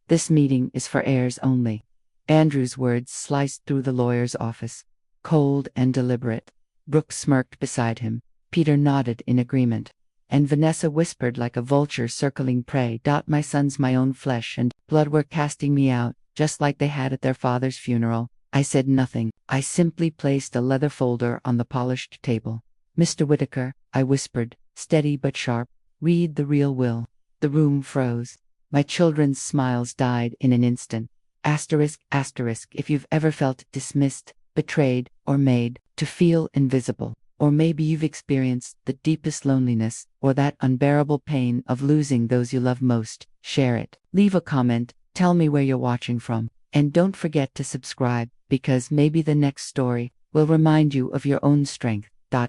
This meeting is for heirs only." Andrew's words sliced through the lawyer's office. Cold and deliberate. Brooke smirked beside him. Peter nodded in agreement. And Vanessa whispered like a vulture circling prey. "My son's my own flesh and blood were casting me out, just like they had at their father's funeral." I said nothing. I simply placed a leather folder on the polished table. "Mr. Whitaker," I whispered, steady but sharp, "read the real will." The room froze. My children's smiles died in an instant. Asterisk, asterisk, if you've ever felt dismissed, betrayed, or made to feel invisible, or maybe you've experienced the deepest loneliness or that unbearable pain of losing those you love most, share it. Leave a comment, tell me where you're watching from, and don't forget to subscribe, because maybe the next story will remind you of your own strength.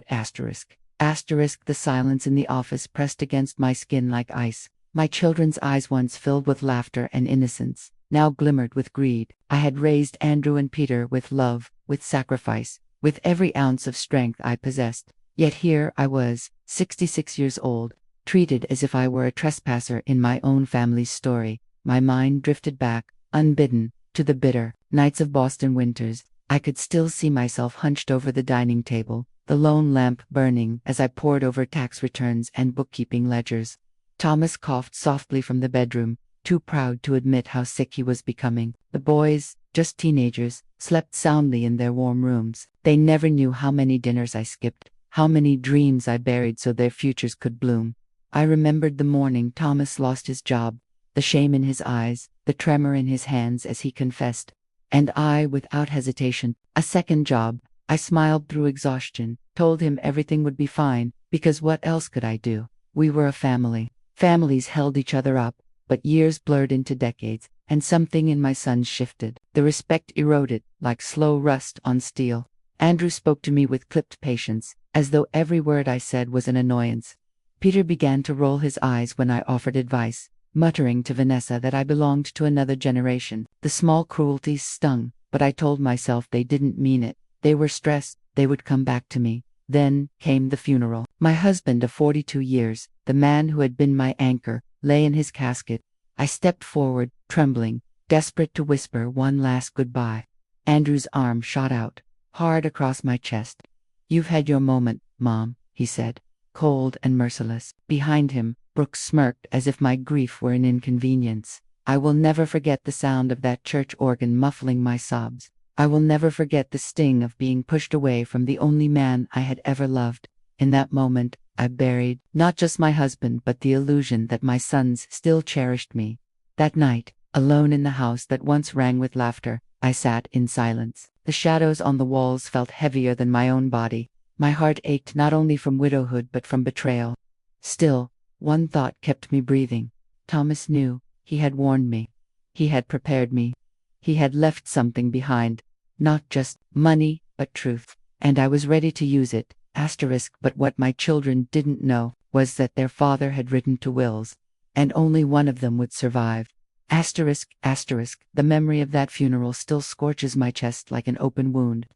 Asterisk. Asterisk, the silence in the office pressed against my skin like ice. My children's eyes, once filled with laughter and innocence, now glimmered with greed. I had raised Andrew and Peter with love, with sacrifice, with every ounce of strength I possessed. Yet here I was, 66 years old, treated as if I were a trespasser in my own family's story. My mind drifted back, unbidden, to the bitter nights of Boston winters. I could still see myself hunched over the dining table, the lone lamp burning as I pored over tax returns and bookkeeping ledgers. Thomas coughed softly from the bedroom, too proud to admit how sick he was becoming. The boys, just teenagers, slept soundly in their warm rooms. They never knew how many dinners I skipped, how many dreams I buried so their futures could bloom. I remembered the morning Thomas lost his job, the shame in his eyes, the tremor in his hands as he confessed. And I, without hesitation, a second job. I smiled through exhaustion, told him everything would be fine, because what else could I do? We were a family. Families held each other up, but years blurred into decades, and something in my sons shifted. The respect eroded, like slow rust on steel. Andrew spoke to me with clipped patience, as though every word I said was an annoyance. Peter began to roll his eyes when I offered advice, muttering to Vanessa that I belonged to another generation. The small cruelties stung, but I told myself they didn't mean it. They were stressed, they would come back to me. Then came the funeral. My husband of 42 years, the man who had been my anchor, lay in his casket. I stepped forward, trembling, desperate to whisper one last goodbye. Andrew's arm shot out, hard across my chest. "You've had your moment, Mom," he said, cold and merciless. Behind him, Brooke smirked as if my grief were an inconvenience. I will never forget the sound of that church organ muffling my sobs. I will never forget the sting of being pushed away from the only man I had ever loved. In that moment, I buried not just my husband but the illusion that my sons still cherished me. That night, alone in the house that once rang with laughter, I sat in silence. The shadows on the walls felt heavier than my own body. My heart ached not only from widowhood but from betrayal. Still, one thought kept me breathing. Thomas knew. He had warned me. He had prepared me. He had left something behind. Not just money, but truth. And I was ready to use it. But what my children didn't know was that their father had written 2 wills, and only one of them would survive. The memory of that funeral still scorches my chest like an open wound.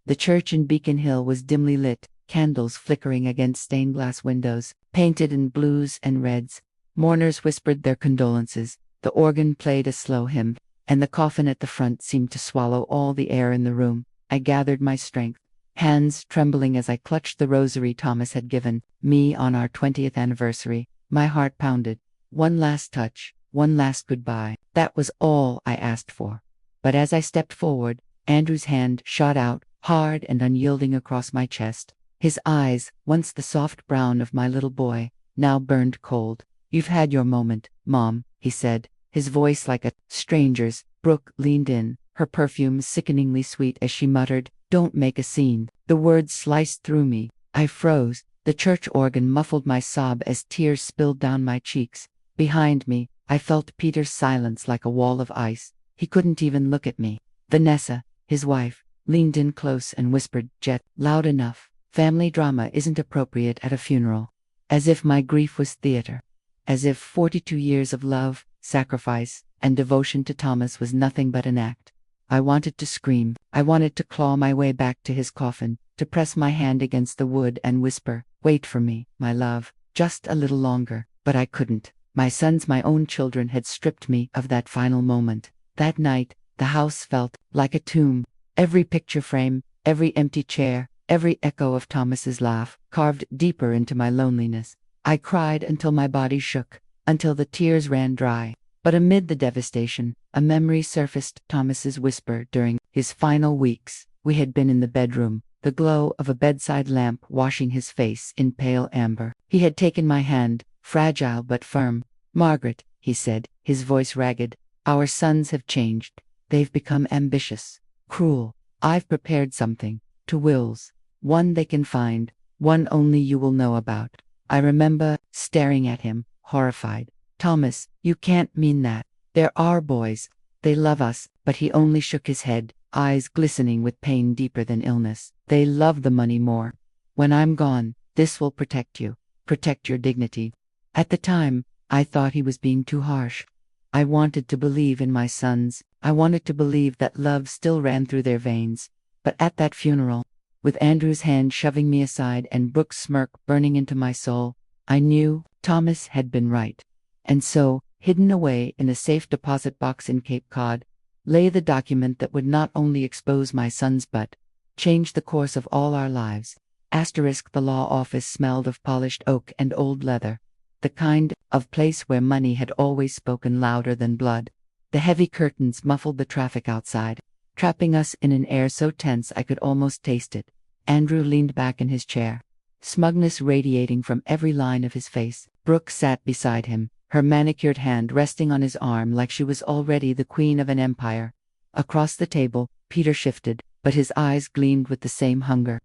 The church in Beacon Hill was dimly lit, candles flickering against stained glass windows, painted in blues and reds. Mourners whispered their condolences. The organ played a slow hymn, and the coffin at the front seemed to swallow all the air in the room. I gathered my strength, hands trembling as I clutched the rosary Thomas had given me on our 20th anniversary. My heart pounded. One last touch, one last goodbye. That was all I asked for. But as I stepped forward, Andrew's hand shot out, hard and unyielding across my chest. His eyes, once the soft brown of my little boy, now burned cold. "You've had your moment, Mom," he said, his voice like a stranger's. Brooke leaned in, her perfume sickeningly sweet as she muttered, "Don't make a scene." The words sliced through me. I froze. The church organ muffled my sob as tears spilled down my cheeks. Behind me, I felt Peter's silence like a wall of ice. He couldn't even look at me. Vanessa, his wife, leaned in close and whispered, "Jet, loud enough. Family drama isn't appropriate at a funeral." As if my grief was theater. As if 42 years of love, sacrifice, and devotion to Thomas was nothing but an act. I wanted to scream. I wanted to claw my way back to his coffin, to press my hand against the wood and whisper, "Wait for me, my love, just a little longer." But I couldn't. My sons, my own children, had stripped me of that final moment. That night, the house felt like a tomb. Every picture frame, every empty chair, every echo of Thomas's laugh carved deeper into my loneliness. I cried until my body shook, until the tears ran dry. But amid the devastation, a memory surfaced. Thomas's whisper during his final weeks. We had been in the bedroom, the glow of a bedside lamp washing his face in pale amber. He had taken my hand, fragile but firm. "Margaret," he said, his voice ragged, "our sons have changed. They've become ambitious, cruel. I've prepared something, 2 wills. One they can find, one only you will know about." I remember staring at him, horrified. "Thomas, you can't mean that. They're our boys. They love us." But he only shook his head, eyes glistening with pain deeper than illness. "They love the money more. When I'm gone, this will protect you, protect your dignity." At the time, I thought he was being too harsh. I wanted to believe in my sons. I wanted to believe that love still ran through their veins. But at that funeral, with Andrew's hand shoving me aside and Brooke's smirk burning into my soul, I knew Thomas had been right. And so, hidden away in a safe deposit box in Cape Cod, lay the document that would not only expose my sons but change the course of all our lives. Asterisk, the law office smelled of polished oak and old leather, the kind of place where money had always spoken louder than blood. The heavy curtains muffled the traffic outside, trapping us in an air so tense I could almost taste it. Andrew leaned back in his chair, smugness radiating from every line of his face. Brooke sat beside him, her manicured hand resting on his arm like she was already the queen of an empire. Across the table, Peter shifted, but his eyes gleamed with the same hunger.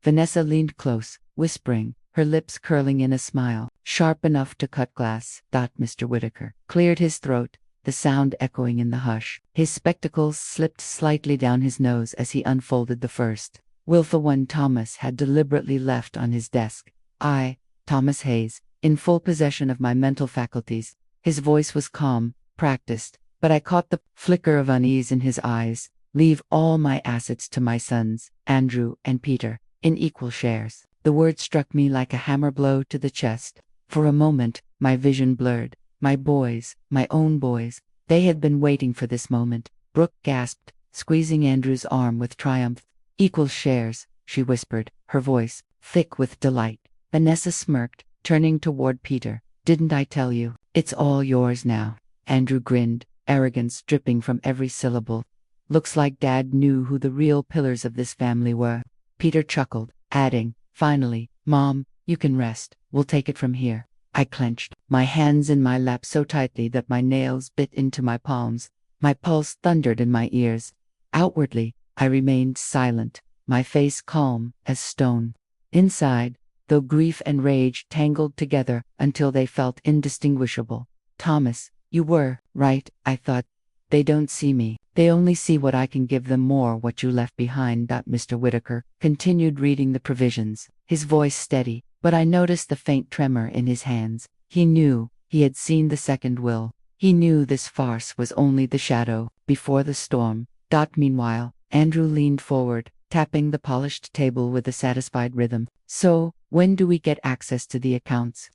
Vanessa leaned close, whispering, her lips curling in a smile, sharp enough to cut glass. Mr. Whitaker cleared his throat, the sound echoing in the hush. His spectacles slipped slightly down his nose as he unfolded the first will, the one Thomas had deliberately left on his desk. I, Thomas Hayes, in full possession of my mental faculties. His voice was calm, practiced, but I caught the flicker of unease in his eyes. "Leave all my assets to my sons, Andrew and Peter, in equal shares." The word struck me like a hammer blow to the chest. For a moment, my vision blurred. My boys, my own boys, they had been waiting for this moment. Brooke gasped, squeezing Andrew's arm with triumph. "Equal shares," she whispered, her voice thick with delight. Vanessa smirked, turning toward Peter. "Didn't I tell you? It's all yours now." Andrew grinned, arrogance dripping from every syllable. "Looks like Dad knew who the real pillars of this family were." Peter chuckled, adding, "Finally, Mom, you can rest. We'll take it from here." I clenched, my hands in my lap so tightly that my nails bit into my palms. My pulse thundered in my ears. Outwardly, I remained silent, my face calm as stone. Inside, though grief and rage tangled together until they felt indistinguishable. "Thomas, you were right," I thought. "They don't see me. They only see what I can give them, more what you left behind." Mr. Whitaker continued reading the provisions, his voice steady, but I noticed the faint tremor in his hands. He knew, he had seen the second will. He knew this farce was only the shadow before the storm. Meanwhile, Andrew leaned forward, tapping the polished table with a satisfied rhythm. "So, when do we get access to the accounts?"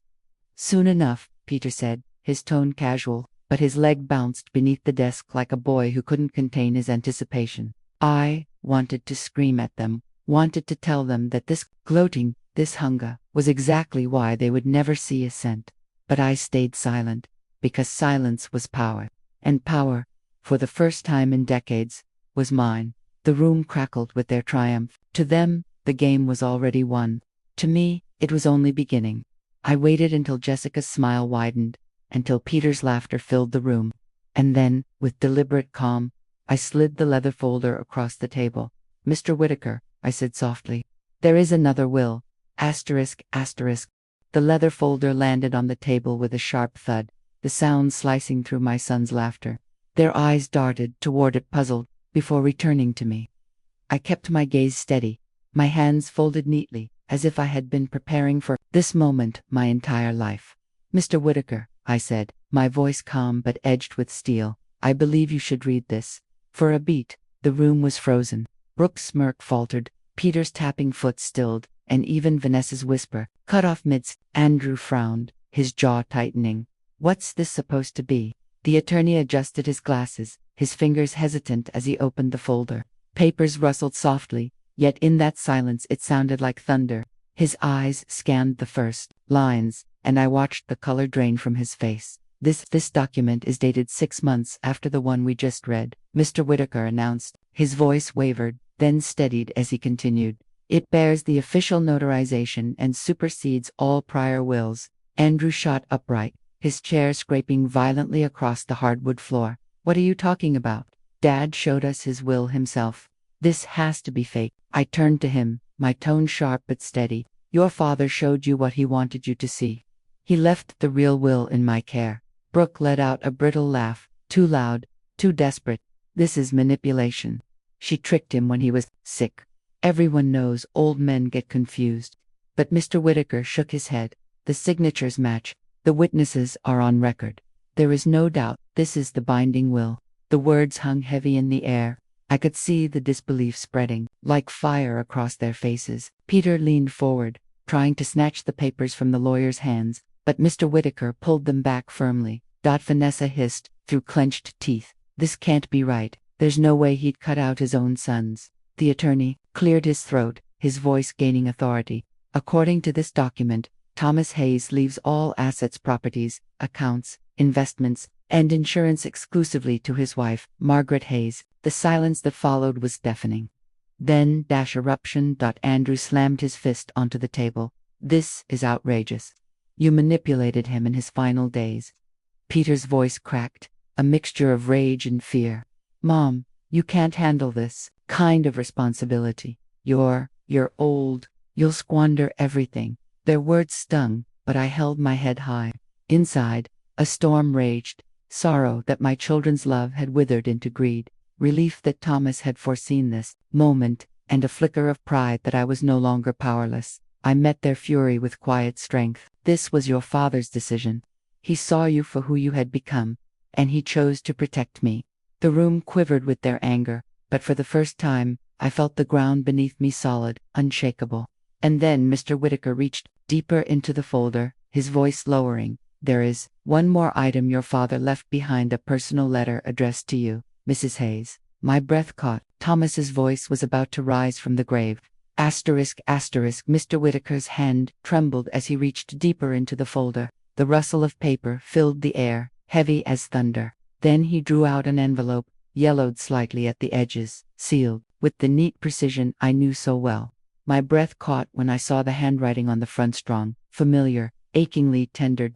"Soon enough," Peter said, his tone casual, but his leg bounced beneath the desk like a boy who couldn't contain his anticipation. I wanted to scream at them, wanted to tell them that this gloating, this hunger, was exactly why they would never see a cent. But I stayed silent, because silence was power. And power, for the first time in decades, was mine. The room crackled with their triumph. To them, the game was already won. To me, it was only beginning. I waited until Jessica's smile widened, until Peter's laughter filled the room. And then, with deliberate calm, I slid the leather folder across the table. "Mr. Whitaker," I said softly, "there is another will. Asterisk, asterisk." The leather folder landed on the table with a sharp thud, the sound slicing through my son's laughter. Their eyes darted toward it, puzzled, before returning to me. I kept my gaze steady, my hands folded neatly, as if I had been preparing for this moment my entire life. "Mr. Whitaker," I said, my voice calm but edged with steel, "I believe you should read this." For a beat, the room was frozen. Brooke's smirk faltered, Peter's tapping foot stilled, and even Vanessa's whisper cut off midst. Andrew frowned, his jaw tightening. What's this supposed to be? The attorney adjusted his glasses, his fingers hesitant as he opened the folder. Papers rustled softly, yet in that silence it sounded like thunder. His eyes scanned the first lines, and I watched the color drain from his face. This document is dated 6 months after the one we just read, Mr. Whitaker announced. His voice wavered, then steadied as he continued. It bears the official notarization and supersedes all prior wills. Andrew shot upright, his chair scraping violently across the hardwood floor. What are you talking about? Dad showed us his will himself. This has to be fake. I turned to him, my tone sharp but steady. Your father showed you what he wanted you to see. He left the real will in my care. Brooke let out a brittle laugh, too loud, too desperate. This is manipulation. She tricked him when he was sick. Everyone knows old men get confused. But Mr. Whitaker shook his head. The signatures match. The witnesses are on record. There is no doubt this is the binding will. The words hung heavy in the air. I could see the disbelief spreading, like fire across their faces. Peter leaned forward, trying to snatch the papers from the lawyer's hands, but Mr. Whitaker pulled them back firmly. Vanessa hissed, through clenched teeth. This can't be right. There's no way he'd cut out his own sons. The attorney cleared his throat, his voice gaining authority. According to this document, Thomas Hayes leaves all assets, properties, accounts, investments, and insurance exclusively to his wife, Margaret Hayes. The silence that followed was deafening. Then, eruption. Andrew slammed his fist onto the table. This is outrageous. You manipulated him in his final days. Peter's voice cracked, a mixture of rage and fear. Mom, you can't handle this kind of responsibility. You're old. You'll squander everything. Their words stung, but I held my head high. Inside, a storm raged. Sorrow that my children's love had withered into greed. Relief that Thomas had foreseen this moment, and a flicker of pride that I was no longer powerless. I met their fury with quiet strength. This was your father's decision. He saw you for who you had become, and he chose to protect me. The room quivered with their anger, but for the first time, I felt the ground beneath me solid, unshakable. And then Mr. Whitaker reached deeper into the folder, his voice lowering. There is one more item your father left behind, a personal letter addressed to you, Mrs. Hayes. My breath caught. Thomas's voice was about to rise from the grave. Asterisk. Mr. Whitaker's hand trembled as he reached deeper into the folder. The rustle of paper filled the air, heavy as thunder. Then he drew out an envelope, yellowed slightly at the edges, sealed, with the neat precision I knew so well. My breath caught when I saw the handwriting on the front, strong, familiar, achingly tender.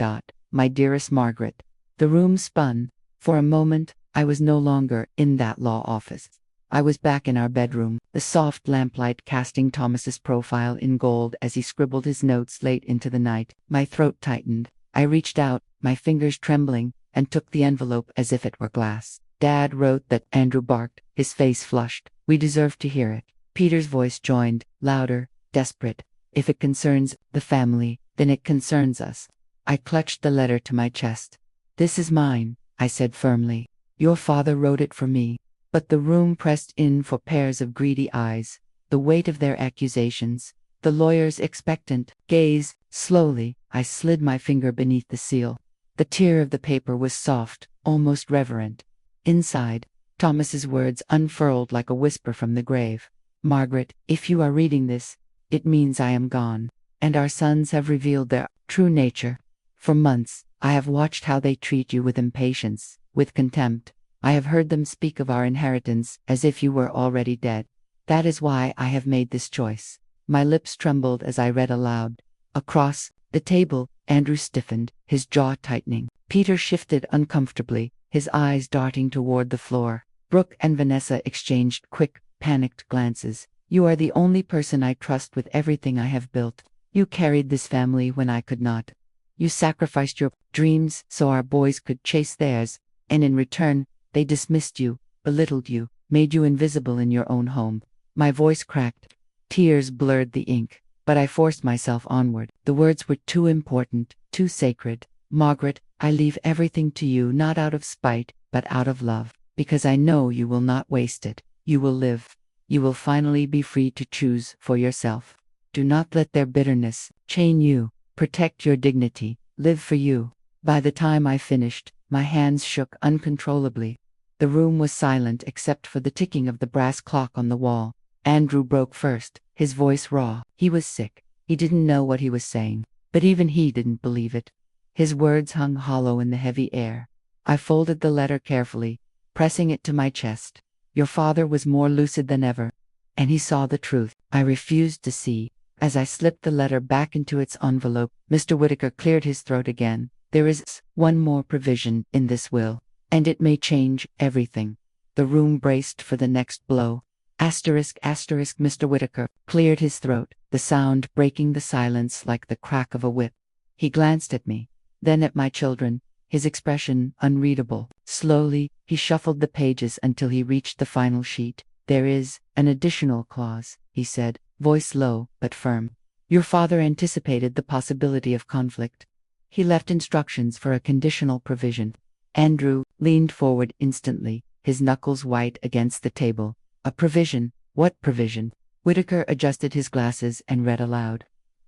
My dearest Margaret. The room spun. For a moment, I was no longer in that law office. I was back in our bedroom, the soft lamplight casting Thomas's profile in gold as he scribbled his notes late into the night. My throat tightened. I reached out, my fingers trembling, and took the envelope as if it were glass. Dad wrote that. Andrew barked, his face flushed. We deserve to hear it. Peter's voice joined, louder, desperate. If it concerns the family, then it concerns us. I clutched the letter to my chest. This is mine, I said firmly. Your father wrote it for me. But the room pressed in for pairs of greedy eyes, the weight of their accusations, the lawyer's expectant gaze. Slowly, I slid my finger beneath the seal. The tear of the paper was soft, almost reverent. Inside, Thomas's words unfurled like a whisper from the grave. Margaret, if you are reading this, it means I am gone, and our sons have revealed their true nature. For months, I have watched how they treat you with impatience, with contempt. I have heard them speak of our inheritance as if you were already dead. That is why I have made this choice. My lips trembled as I read aloud. Across the table, Andrew stiffened, his jaw tightening. Peter shifted uncomfortably, his eyes darting toward the floor. Brooke and Vanessa exchanged quick, panicked glances. You are the only person I trust with everything I have built. You carried this family when I could not. You sacrificed your dreams so our boys could chase theirs, and in return, they dismissed you, belittled you, made you invisible in your own home. My voice cracked. Tears blurred the ink, but I forced myself onward. The words were too important, too sacred. Margaret, I leave everything to you, not out of spite, but out of love, because I know you will not waste it. You will live. You will finally be free to choose for yourself. Do not let their bitterness chain you. Protect your dignity. Live for you. By the time I finished, my hands shook uncontrollably. The room was silent except for the ticking of the brass clock on the wall. Andrew broke first, his voice raw. He was sick. He didn't know what he was saying, but even he didn't believe it. His words hung hollow in the heavy air. I folded the letter carefully, pressing it to my chest. Your father was more lucid than ever, and he saw the truth I refused to see. As I slipped the letter back into its envelope, Mr. Whittaker cleared his throat again. There is one more provision in this will, and it may change everything. The room braced for the next blow. Mr. Whittaker cleared his throat, the sound breaking the silence like the crack of a whip. He glanced at me, then at my children, his expression unreadable. Slowly, he shuffled the pages until he reached the final sheet. There is an additional clause, he said, voice low but firm. Your father anticipated the possibility of conflict. He left instructions for a conditional provision. Andrew leaned forward instantly, his knuckles white against the table. A provision? What provision? Whittaker adjusted his glasses and read aloud.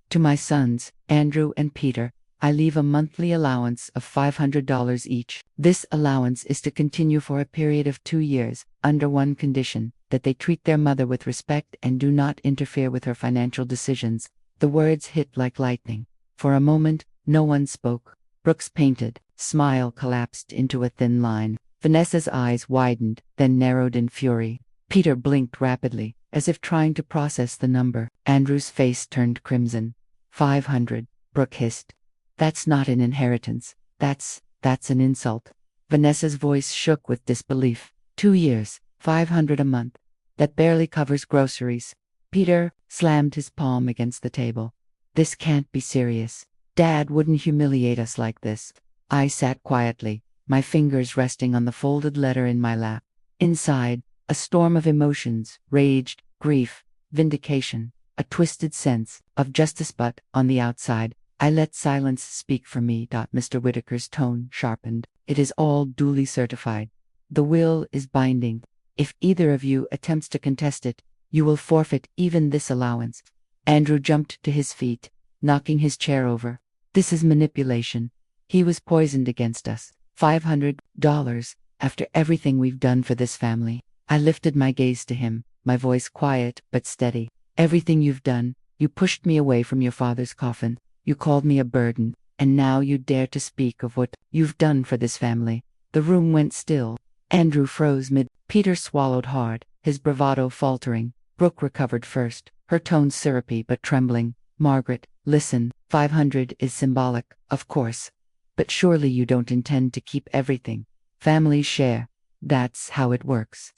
To my sons, Andrew and Peter, I leave a monthly allowance of $500 each. This allowance is to continue for a period of 2 years, under one condition, that they treat their mother with respect and do not interfere with her financial decisions. The words hit like lightning. For a moment, no one spoke. Brooke's painted smile collapsed into a thin line. Vanessa's eyes widened, then narrowed in fury. Peter blinked rapidly, as if trying to process the number. Andrew's face turned crimson. 500, Brooke hissed. That's not an inheritance. That's an insult. Vanessa's voice shook with disbelief. 2 years, 500 a month. That barely covers groceries. Peter slammed his palm against the table. This can't be serious. Dad wouldn't humiliate us like this. I sat quietly, my fingers resting on the folded letter in my lap. Inside, a storm of emotions raged, grief, vindication, a twisted sense of justice, but on the outside, I let silence speak for me. Mr. Whittaker's tone sharpened. It is all duly certified. The will is binding. If either of you attempts to contest it, you will forfeit even this allowance. Andrew jumped to his feet, knocking his chair over. This is manipulation. He was poisoned against us. $500, after everything we've done for this family. I lifted my gaze to him, my voice quiet but steady. Everything you've done. You pushed me away from your father's coffin. You called me a burden, and now you dare to speak of what you've done for this family. The room went still. Andrew froze mid. Peter swallowed hard, his bravado faltering. Brooke recovered first, her tone syrupy but trembling. Margaret, listen, 500 is symbolic, of course. But surely you don't intend to keep everything. Families share. That's how it works.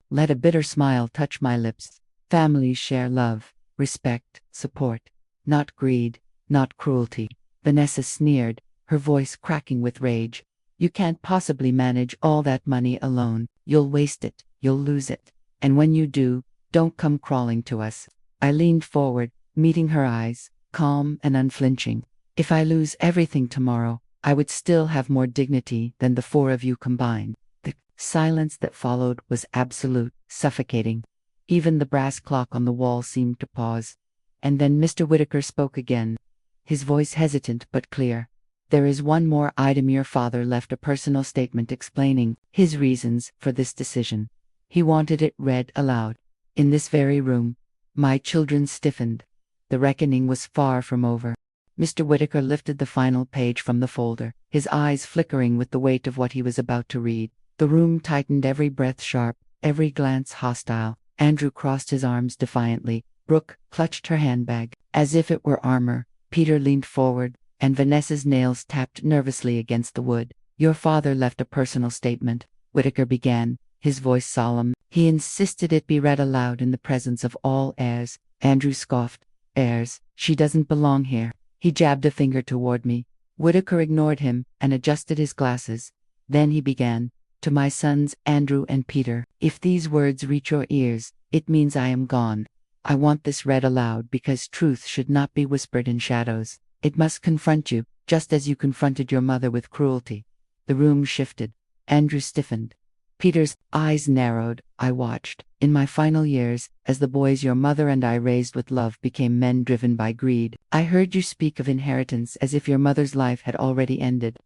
Let a bitter smile touch my lips. Families share love, respect, support. Not greed, not cruelty. Vanessa sneered, her voice cracking with rage. You can't possibly manage all that money alone. You'll waste it, you'll lose it. And when you do, don't come crawling to us. I leaned forward, meeting her eyes, calm and unflinching. If I lose everything tomorrow, I would still have more dignity than the 4 of you combined. The silence that followed was absolute, suffocating. Even the brass clock on the wall seemed to pause. And then Mr. Whittaker spoke again, his voice hesitant but clear. There is one more item. Your father left a personal statement explaining his reasons for this decision. He wanted it read aloud. In this very room. My children stiffened. The reckoning was far from over. Mr. Whittaker lifted the final page from the folder, his eyes flickering with the weight of what he was about to read. The room tightened, every breath sharp, every glance hostile. Andrew crossed his arms defiantly. Brooke clutched her handbag, as if it were armor. Peter leaned forward, and Vanessa's nails tapped nervously against the wood. Your father left a personal statement, Whittaker began, his voice solemn. He insisted it be read aloud in the presence of all heirs. Andrew scoffed. Heirs? She doesn't belong here. He jabbed a finger toward me. Whittaker ignored him and adjusted his glasses. Then he began. To my sons, Andrew and Peter, if these words reach your ears, it means I am gone. I want this read aloud because truth should not be whispered in shadows. It must confront you, just as you confronted your mother with cruelty. The room shifted. Andrew stiffened. Peter's eyes narrowed. I watched. In my final years, as the boys your mother and I raised with love became men driven by greed, I heard you speak of inheritance as if your mother's life had already ended.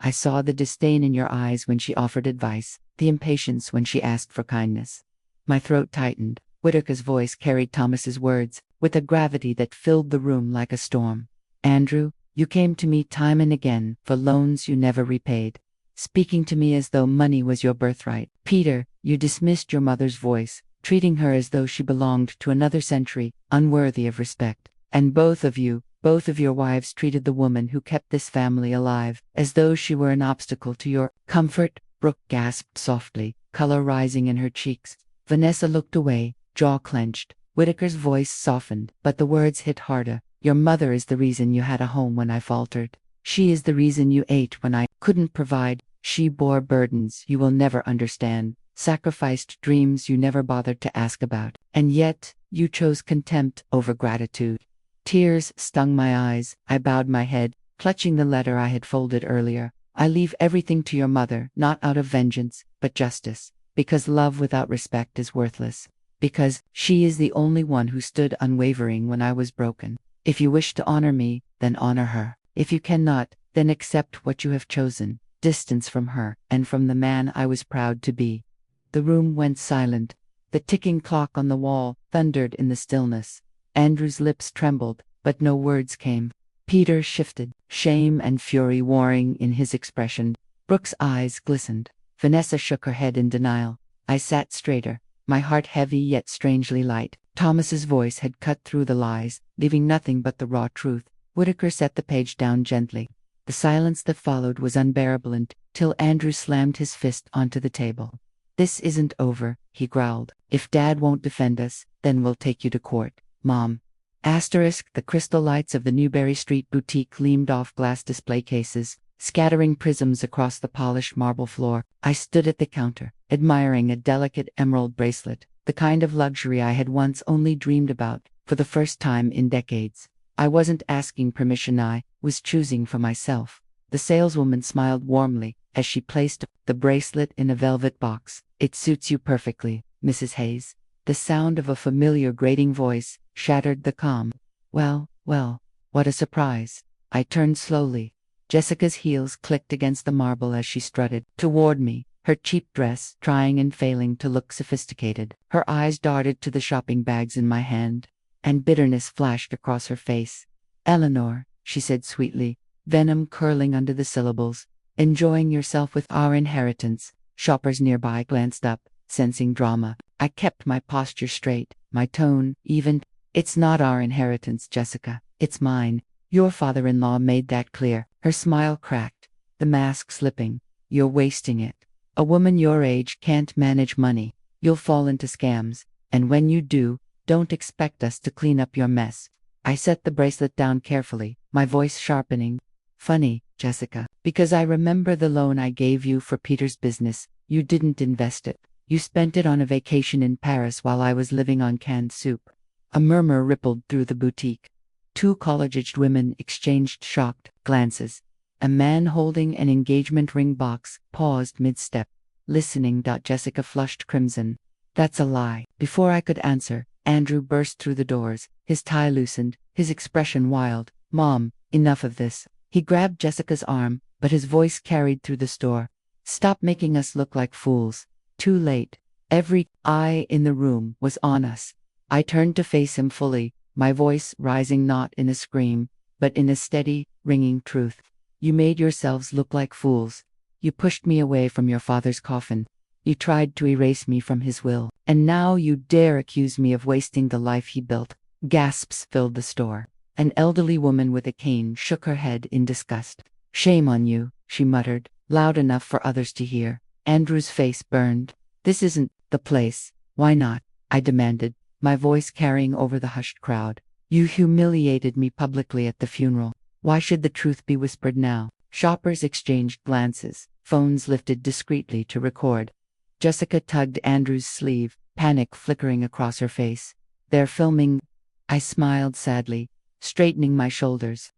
I saw the disdain in your eyes when she offered advice, the impatience when she asked for kindness. My throat tightened. Whitaker's voice carried Thomas's words, with a gravity that filled the room like a storm. Andrew, you came to me time and again for loans you never repaid, speaking to me as though money was your birthright. Peter, you dismissed your mother's voice, treating her as though she belonged to another century, unworthy of respect. And both of your wives treated the woman who kept this family alive, as though she were an obstacle to your comfort. Brooke gasped softly, color rising in her cheeks. Vanessa looked away, jaw clenched. Whitaker's voice softened, but the words hit harder. Your mother is the reason you had a home when I faltered. She is the reason you ate when I couldn't provide. She bore burdens you will never understand, sacrificed dreams you never bothered to ask about. And yet, you chose contempt over gratitude. Tears stung my eyes. I bowed my head, clutching the letter I had folded earlier. I leave everything to your mother, not out of vengeance, but justice. Because love without respect is worthless. Because she is the only one who stood unwavering when I was broken. If you wish to honor me, then honor her. If you cannot, then accept what you have chosen, distance from her, and from the man I was proud to be. The room went silent. The ticking clock on the wall thundered in the stillness. Andrew's lips trembled, but no words came. Peter shifted, shame and fury warring in his expression. Brooke's eyes glistened. Vanessa shook her head in denial. I sat straighter, my heart heavy yet strangely light. Thomas's voice had cut through the lies, leaving nothing but the raw truth. Whitaker set the page down gently. The silence that followed was unbearable until Andrew slammed his fist onto the table. This isn't over, he growled. If Dad won't defend us, then we'll take you to court, Mom. The crystal lights of the Newberry Street boutique gleamed off glass display cases, scattering prisms across the polished marble floor. I stood at the counter, admiring a delicate emerald bracelet, the kind of luxury I had once only dreamed about, for the first time in decades. I wasn't asking permission, I was choosing for myself. The saleswoman smiled warmly as she placed the bracelet in a velvet box. It suits you perfectly, Mrs. Hayes. The sound of a familiar grating voice shattered the calm. Well, what a surprise. I turned slowly. Jessica's heels clicked against the marble as she strutted toward me, her cheap dress trying and failing to look sophisticated. Her eyes darted to the shopping bags in my hand, and bitterness flashed across her face. Eleanor, she said sweetly, venom curling under the syllables, enjoying yourself with our inheritance. Shoppers nearby glanced up, sensing drama. I kept my posture straight, my tone even. It's not our inheritance, Jessica. It's mine. Your father-in-law made that clear. Her smile cracked, the mask slipping. You're wasting it. A woman your age can't manage money. You'll fall into scams. And when you do, don't expect us to clean up your mess. I set the bracelet down carefully, my voice sharpening. Funny, Jessica, because I remember the loan I gave you for Peter's business. You didn't invest it. You spent it on a vacation in Paris while I was living on canned soup. A murmur rippled through the boutique. Two college-aged women exchanged shocked glances. A man holding an engagement ring box paused mid-step, listening. Jessica flushed crimson. That's a lie. Before I could answer, Andrew burst through the doors, his tie loosened, his expression wild. Mom, enough of this. He grabbed Jessica's arm, but his voice carried through the store. Stop making us look like fools. Too late. Every eye in the room was on us. I turned to face him fully, my voice rising not in a scream, but in a steady, ringing truth. You made yourselves look like fools. You pushed me away from your father's coffin. You tried to erase me from his will. And now you dare accuse me of wasting the life he built. Gasps filled the store. An elderly woman with a cane shook her head in disgust. Shame on you, she muttered, loud enough for others to hear. Andrew's face burned. This isn't the place. Why not? I demanded, my voice carrying over the hushed crowd. You humiliated me publicly at the funeral. Why should the truth be whispered now? Shoppers exchanged glances, phones lifted discreetly to record. Jessica tugged Andrew's sleeve, panic flickering across her face. They're filming. I smiled sadly, straightening my shoulders.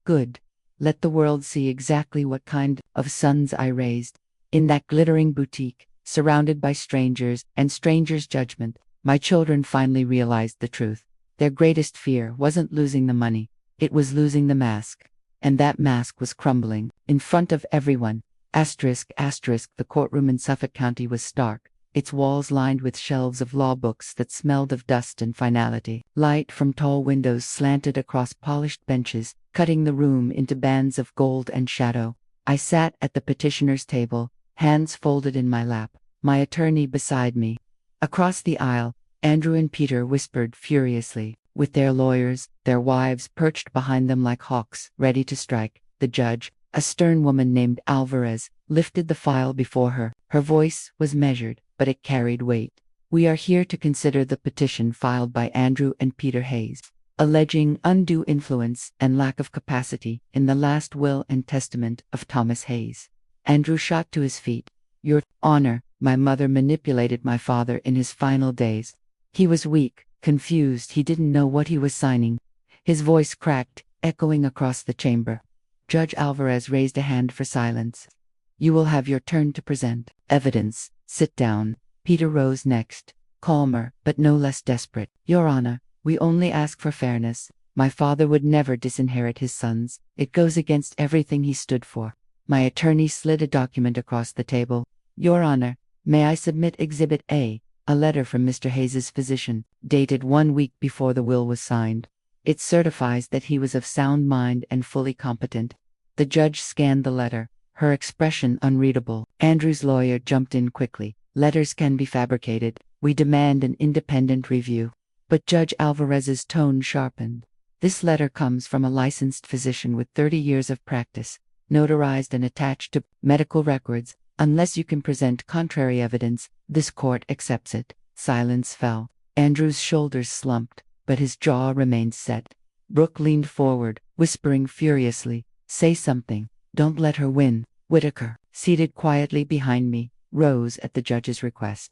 Good. Let the world see exactly what kind of sons I raised. In that glittering boutique, surrounded by strangers and strangers' judgment, my children finally realized the truth. Their greatest fear wasn't losing the money, it was losing the mask. and that mask was crumbling, in front of everyone. The courtroom in Suffolk County was stark, its walls lined with shelves of law books that smelled of dust and finality. Light from tall windows slanted across polished benches, cutting the room into bands of gold and shadow. I sat at the petitioner's table, hands folded in my lap, my attorney beside me. Across the aisle, Andrew and Peter whispered furiously, with their lawyers, their wives perched behind them like hawks, ready to strike. The judge, a stern woman named Alvarez, lifted the file before her. Her voice was measured, but it carried weight. We are here to consider the petition filed by Andrew and Peter Hayes, alleging undue influence and lack of capacity in the last will and testament of Thomas Hayes. Andrew shot to his feet. Your Honor, my mother manipulated my father in his final days. He was weak, confused, he didn't know what he was signing. His voice cracked, echoing across the chamber. Judge Alvarez raised a hand for silence. You will have your turn to present evidence. Sit down. Peter rose next, calmer, but no less desperate. Your Honor, we only ask for fairness. My father would never disinherit his sons. It goes against everything he stood for. My attorney slid a document across the table. Your Honor, may I submit Exhibit A, a letter from Mr. Hayes's physician, dated 1 week before the will was signed. It certifies that he was of sound mind and fully competent. The judge scanned the letter, her expression unreadable. Andrew's lawyer jumped in quickly. Letters can be fabricated. We demand an independent review. But Judge Alvarez's tone sharpened. This letter comes from a licensed physician with 30 years of practice, notarized and attached to medical records. Unless you can present contrary evidence, this court accepts it. Silence fell. Andrew's shoulders slumped, but his jaw remained set. Brooke leaned forward, whispering furiously, "Say something. Don't let her win." Whitaker, seated quietly behind me, rose at the judge's request.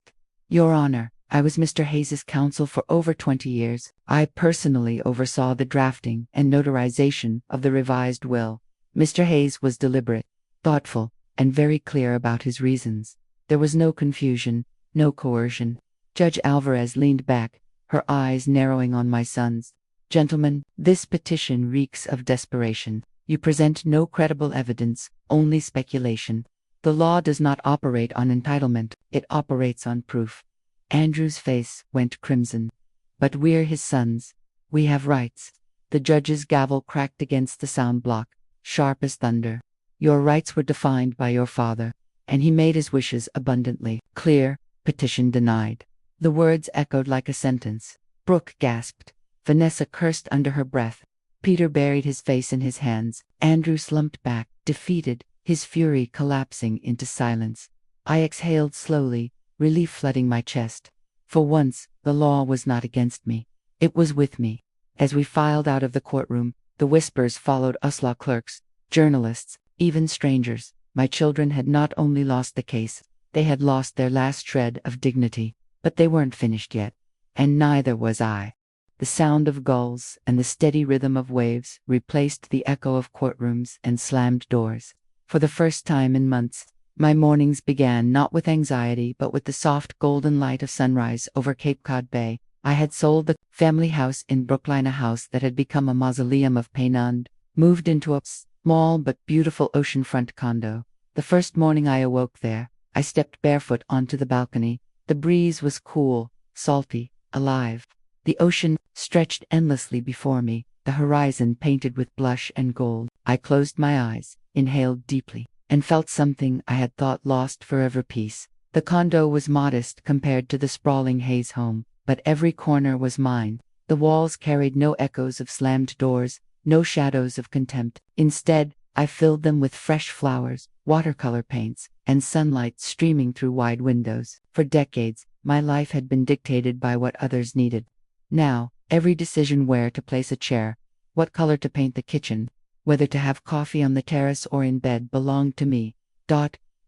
Your Honor, I was Mr. Hayes's counsel for over 20 years. I personally oversaw the drafting and notarization of the revised will. Mr. Hayes was deliberate, thoughtful, and very clear about his reasons. There was no confusion, no coercion. Judge Alvarez leaned back, her eyes narrowing on my sons. Gentlemen, this petition reeks of desperation. You present no credible evidence, only speculation. The law does not operate on entitlement, it operates on proof. Andrew's face went crimson. But we're his sons. We have rights. The judge's gavel cracked against the sound block, sharp as thunder. Your rights were defined by your father, and he made his wishes abundantly clear. Petition denied. The words echoed like a sentence. Brooke gasped. Vanessa cursed under her breath. Peter buried his face in his hands. Andrew slumped back, defeated, his fury collapsing into silence. I exhaled slowly, relief flooding my chest. For once, the law was not against me. It was with me. As we filed out of the courtroom, the whispers followed us, law clerks, journalists, even strangers. My children had not only lost the case, they had lost their last shred of dignity. But they weren't finished yet. And neither was I. The sound of gulls and the steady rhythm of waves replaced the echo of courtrooms and slammed doors. For the first time in months, my mornings began not with anxiety but with the soft golden light of sunrise over Cape Cod Bay. I had sold the family house in Brookline, a house that had become a mausoleum of pain, and moved into a small but beautiful oceanfront condo. The first morning I awoke there, I stepped barefoot onto the balcony. The breeze was cool, salty, alive. The ocean stretched endlessly before me, the horizon painted with blush and gold. I closed my eyes, inhaled deeply, and felt something I had thought lost forever: peace. The condo was modest compared to the sprawling Hayes home, but every corner was mine. The walls carried no echoes of slammed doors, no shadows of contempt. Instead, I filled them with fresh flowers, watercolor paints, and sunlight streaming through wide windows. For decades, my life had been dictated by what others needed. Now, every decision: where to place a chair, what color to paint the kitchen, whether to have coffee on the terrace or in bed, belonged to me.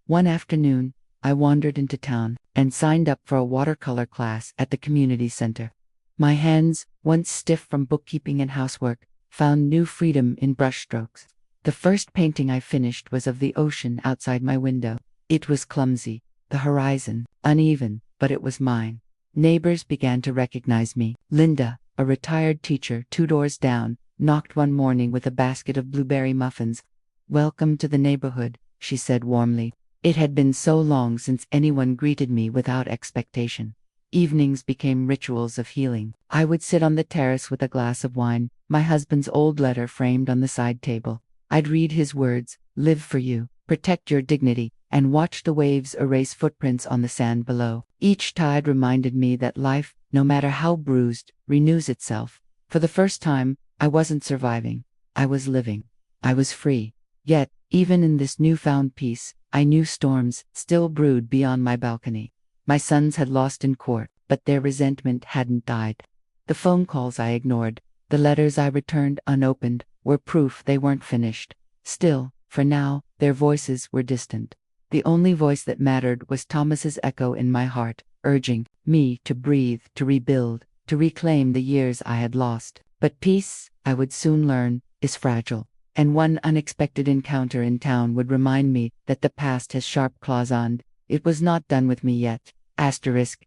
One afternoon, I wandered into town and signed up for a watercolor class at the community center. My hands, once stiff from bookkeeping and housework, found new freedom in brushstrokes. The first painting I finished was of the ocean outside my window. It was clumsy, the horizon uneven, but it was mine. Neighbors began to recognize me. Linda, a retired teacher 2 doors down, knocked one morning with a basket of blueberry muffins. "Welcome to the neighborhood," she said warmly. It had been so long since anyone greeted me without expectation. Evenings became rituals of healing. I would sit on the terrace with a glass of wine, my husband's old letter framed on the side table. I'd read his words, "Live for you, protect your dignity," and watch the waves erase footprints on the sand below. Each tide reminded me that life, no matter how bruised, renews itself. For the first time, I wasn't surviving. I was living. I was free. Yet, even in this newfound peace, I knew storms still brewed beyond my balcony. My sons had lost in court, but their resentment hadn't died. The phone calls I ignored, the letters I returned unopened, were proof they weren't finished. Still, for now, their voices were distant. The only voice that mattered was Thomas's echo in my heart, urging me to breathe, to rebuild, to reclaim the years I had lost. But peace, I would soon learn, is fragile. And one unexpected encounter in town would remind me that the past has sharp claws on. It was not done with me yet. Asterisk.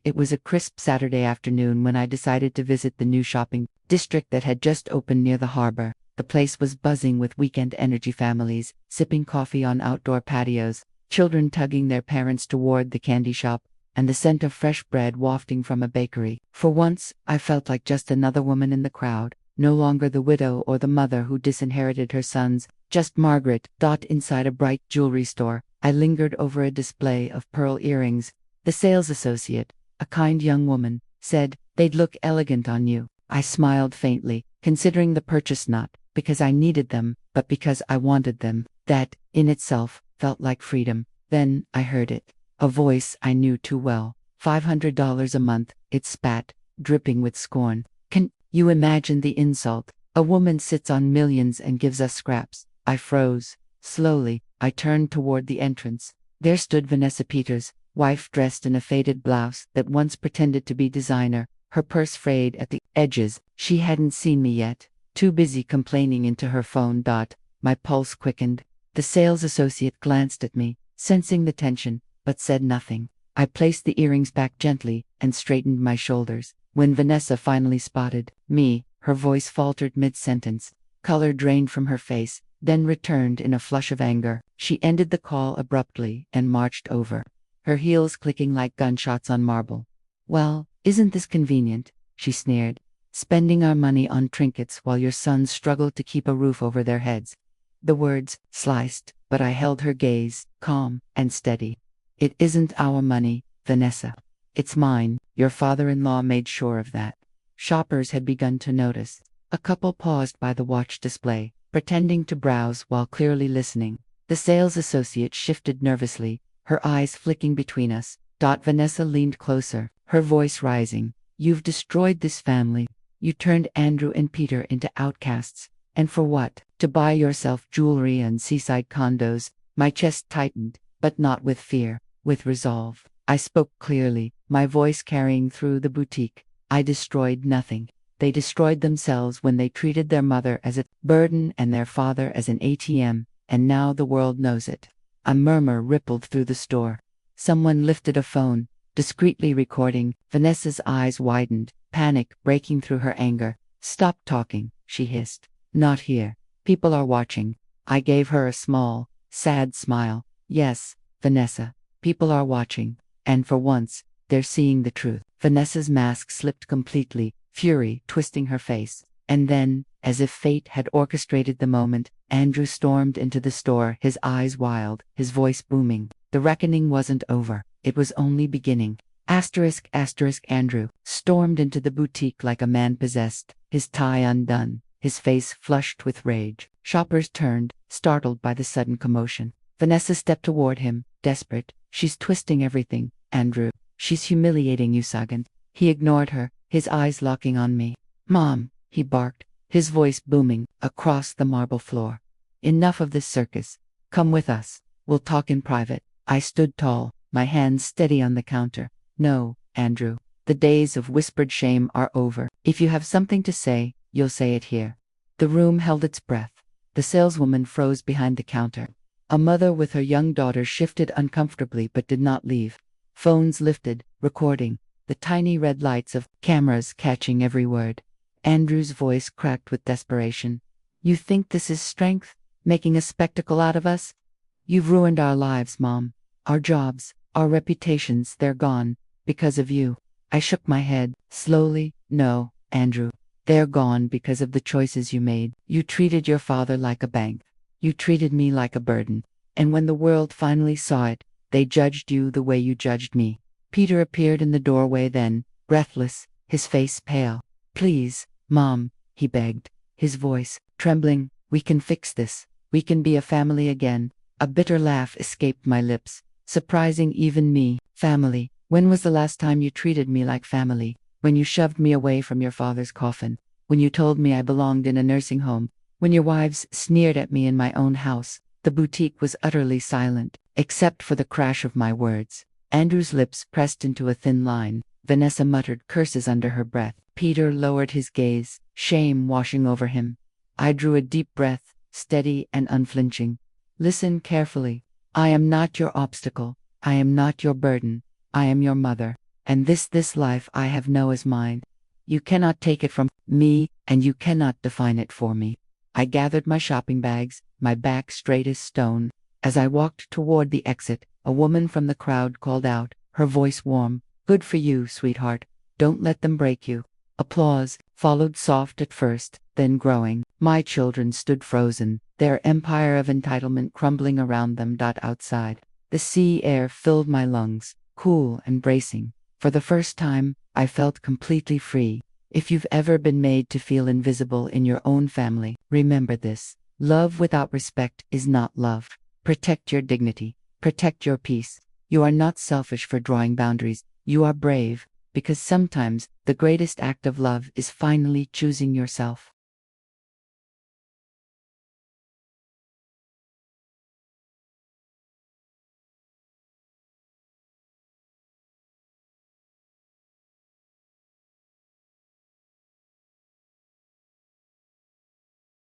It was a crisp Saturday afternoon when I decided to visit the new shopping district that had just opened near the harbor. The place was buzzing with weekend energy families, sipping coffee on outdoor patios, children tugging their parents toward the candy shop, and the scent of fresh bread wafting from a bakery. For once, I felt like just another woman in the crowd, no longer the widow or the mother who disinherited her sons, just Margaret. Inside a bright jewelry store, I lingered over a display of pearl earrings. The sales associate, a kind young woman, said, "They'd look elegant on you." I smiled faintly, considering the purchase not because I needed them, but because I wanted them. That, in itself, felt like freedom. Then I heard it. A voice I knew too well. $500 a month, it spat, dripping with scorn. "Can you imagine the insult? A woman sits on millions and gives us scraps." I froze. Slowly, I turned toward the entrance. There stood Vanessa Peters, wife dressed in a faded blouse that once pretended to be designer, her purse frayed at the edges. She hadn't seen me yet. Too busy complaining into her phone. My pulse quickened. The sales associate glanced at me, sensing the tension, but said nothing. I placed the earrings back gently and straightened my shoulders. When Vanessa finally spotted me, her voice faltered mid-sentence. Color drained from her face, then returned in a flush of anger. She ended the call abruptly and marched over, her heels clicking like gunshots on marble. "Well, isn't this convenient?" she sneered. "Spending our money on trinkets while your sons struggle to keep a roof over their heads." The words sliced, but I held her gaze, calm and steady. "It isn't our money, Vanessa. It's mine. Your father-in-law made sure of that." Shoppers had begun to notice. A couple paused by the watch display, pretending to browse while clearly listening. The sales associate shifted nervously, her eyes flicking between us. Vanessa leaned closer, her voice rising. "You've destroyed this family. You turned Andrew and Peter into outcasts. And for what? To buy yourself jewelry and seaside condos." My chest tightened, but not with fear, with resolve. I spoke clearly, my voice carrying through the boutique. "I destroyed nothing. They destroyed themselves when they treated their mother as a burden and their father as an ATM, and now the world knows it." A murmur rippled through the store. Someone lifted a phone, discreetly recording. Vanessa's eyes widened, panic breaking through her anger. "Stop talking," she hissed. "Not here. People are watching." I gave her a small, sad smile. "Yes, Vanessa, people are watching. And for once, they're seeing the truth." Vanessa's mask slipped completely, fury twisting her face. And then, as if fate had orchestrated the moment, Andrew stormed into the store, his eyes wild, his voice booming. The reckoning wasn't over. It was only beginning. Andrew stormed into the boutique like a man possessed, his tie undone, his face flushed with rage. Shoppers turned, startled by the sudden commotion. Vanessa stepped toward him, desperate. "She's twisting everything, Andrew. She's humiliating you, Sagan." He ignored her, his eyes locking on me. "Mom," he barked, his voice booming across the marble floor. "Enough of this circus. Come with us. We'll talk in private." I stood tall, my hands steady on the counter. "No, Andrew. The days of whispered shame are over. If you have something to say, you'll say it here." The room held its breath. The saleswoman froze behind the counter. A mother with her young daughter shifted uncomfortably but did not leave. Phones lifted, recording, the tiny red lights of cameras catching every word. Andrew's voice cracked with desperation. You think this is strength? Making a spectacle out of us? You've ruined our lives, Mom. Our jobs, our reputations, they're gone. Because of you. I shook my head, slowly. No, Andrew. They're gone because of the choices you made. You treated your father like a bank. You treated me like a burden. And when the world finally saw it, they judged you the way you judged me. Peter appeared in the doorway then, breathless, his face pale. Please, Mom, he begged, his voice trembling. We can fix this. We can be a family again. A bitter laugh escaped my lips, surprising even me. Family. When was the last time you treated me like family? When you shoved me away from your father's coffin. When you told me I belonged in a nursing home. When your wives sneered at me in my own house. The boutique was utterly silent, except for the crash of my words. Andrew's lips pressed into a thin line. Vanessa muttered curses under her breath. Peter lowered his gaze, shame washing over him. I drew a deep breath, steady and unflinching. Listen carefully. I am not your obstacle. I am not your burden. I am your mother. And this life I have know as mine. You cannot take it from me, and you cannot define it for me. I gathered my shopping bags, my back straight as stone. As I walked toward the exit, a woman from the crowd called out, her voice warm. Good for you, sweetheart. Don't let them break you. Applause followed, soft at first, then growing. My children stood frozen, their empire of entitlement crumbling around them. Outside, the sea air filled my lungs, cool and bracing. For the first time, I felt completely free. If you've ever been made to feel invisible in your own family, remember this. Love without respect is not love. Protect your dignity. Protect your peace. You are not selfish for drawing boundaries. You are brave, because sometimes the greatest act of love is finally choosing yourself.